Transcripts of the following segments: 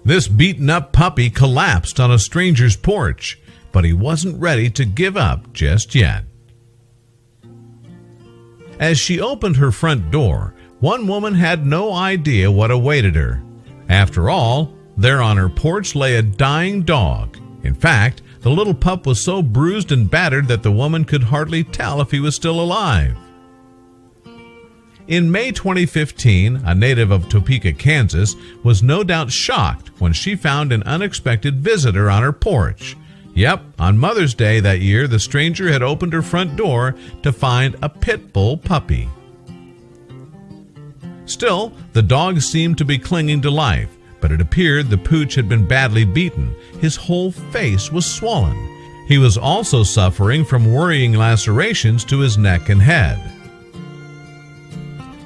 This beaten-up puppy collapsed on a stranger's porch, but he wasn't ready to give up just yet. As she opened her front door, one woman had no idea what awaited her. After all, there on her porch lay a dying dog. In fact, the little pup was so bruised and battered that the woman could hardly tell if he was still alive. In May 2015, a native of Topeka, Kansas, was no doubt shocked when she found an unexpected visitor on her porch. Yep, on Mother's Day that year, the stranger had opened her front door to find a pit bull puppy. Still, the dog seemed to be clinging to life, but it appeared the pooch had been badly beaten. His whole face was swollen. He was also suffering from worrying lacerations to his neck and head.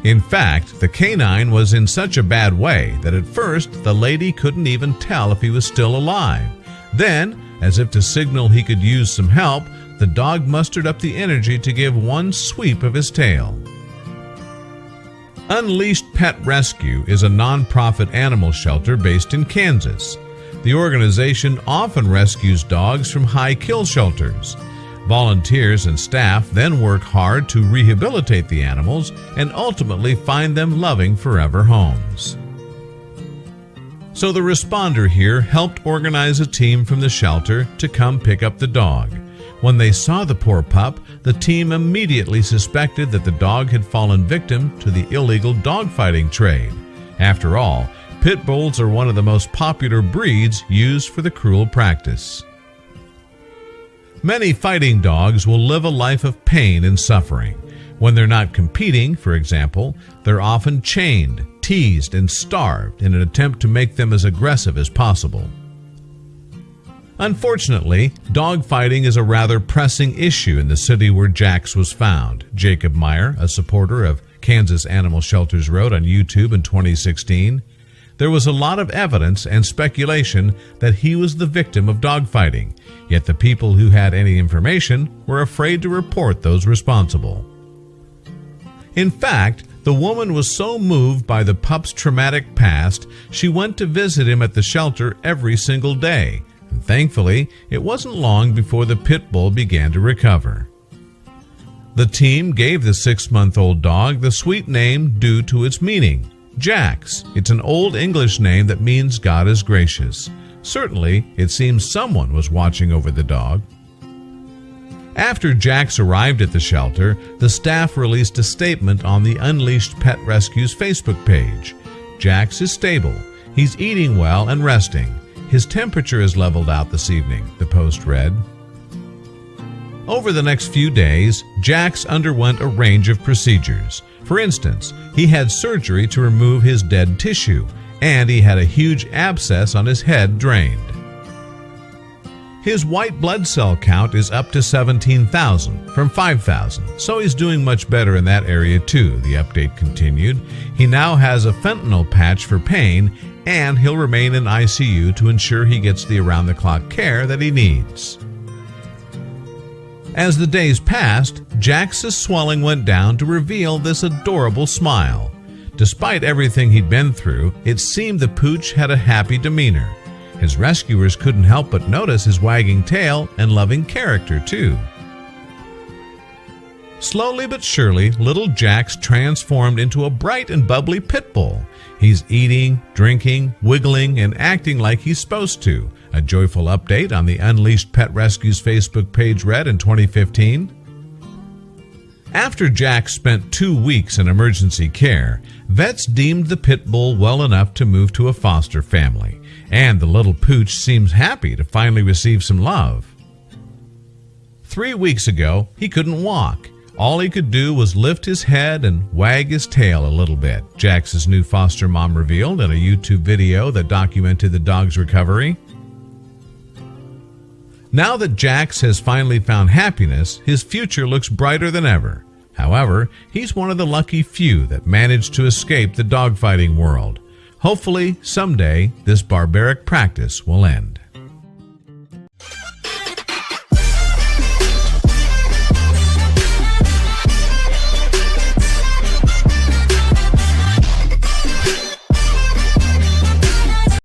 In fact, the canine was in such a bad way that at first the lady couldn't even tell if he was still alive. Then, as if to signal he could use some help, the dog mustered up the energy to give one sweep of his tail. Unleashed Pet Rescue is a nonprofit animal shelter based in Kansas. The organization often rescues dogs from high kill shelters. Volunteers and staff then work hard to rehabilitate the animals and ultimately find them loving forever homes. So the responder here helped organize a team from the shelter to come pick up the dog. When they saw the poor pup, the team immediately suspected that the dog had fallen victim to the illegal dogfighting trade. After all, pit bulls are one of the most popular breeds used for the cruel practice. Many fighting dogs will live a life of pain and suffering. When they're not competing, for example, they're often chained, teased, and starved in an attempt to make them as aggressive as possible. Unfortunately, dog fighting is a rather pressing issue in the city where Jax was found. Jacob Meyer, a supporter of Kansas Animal Shelters, wrote on YouTube in 2016, "There was a lot of evidence and speculation that he was the victim of dogfighting, yet the people who had any information were afraid to report those responsible." In fact, the woman was so moved by the pup's traumatic past, she went to visit him at the shelter every single day. And thankfully, it wasn't long before the pit bull began to recover. The team gave the 6-month-old dog the sweet name due to its meaning, Jax. It's an Old English name that means God is gracious. Certainly, it seems someone was watching over the dog. After Jax arrived at the shelter, the staff released a statement on the Unleashed Pet Rescue's Facebook page. Jax is stable. He's eating well and resting. His temperature is leveled out this evening, the post read. Over the next few days, Jax underwent a range of procedures. For instance, he had surgery to remove his dead tissue, and he had a huge abscess on his head drained. His white blood cell count is up to 17,000 from 5,000, so he's doing much better in that area too, the update continued. He now has a fentanyl patch for pain, and he'll remain in ICU to ensure he gets the around-the-clock care that he needs. As the days passed, Jax's swelling went down to reveal this adorable smile. Despite everything he'd been through, it seemed the pooch had a happy demeanor. His rescuers couldn't help but notice his wagging tail and loving character, too. Slowly but surely, little Jax transformed into a bright and bubbly pit bull. He's eating, drinking, wiggling, and acting like he's supposed to. A joyful update on the Unleashed Pet Rescue's Facebook page read in 2015. After Jax spent 2 weeks in emergency care, vets deemed the pit bull well enough to move to a foster family, and the little pooch seems happy to finally receive some love. 3 weeks ago, he couldn't walk. All he could do was lift his head and wag his tail a little bit, Jax's new foster mom revealed in a YouTube video that documented the dog's recovery. Now that Jax has finally found happiness, his future looks brighter than ever. However, he's one of the lucky few that managed to escape the dogfighting world. Hopefully, someday, this barbaric practice will end.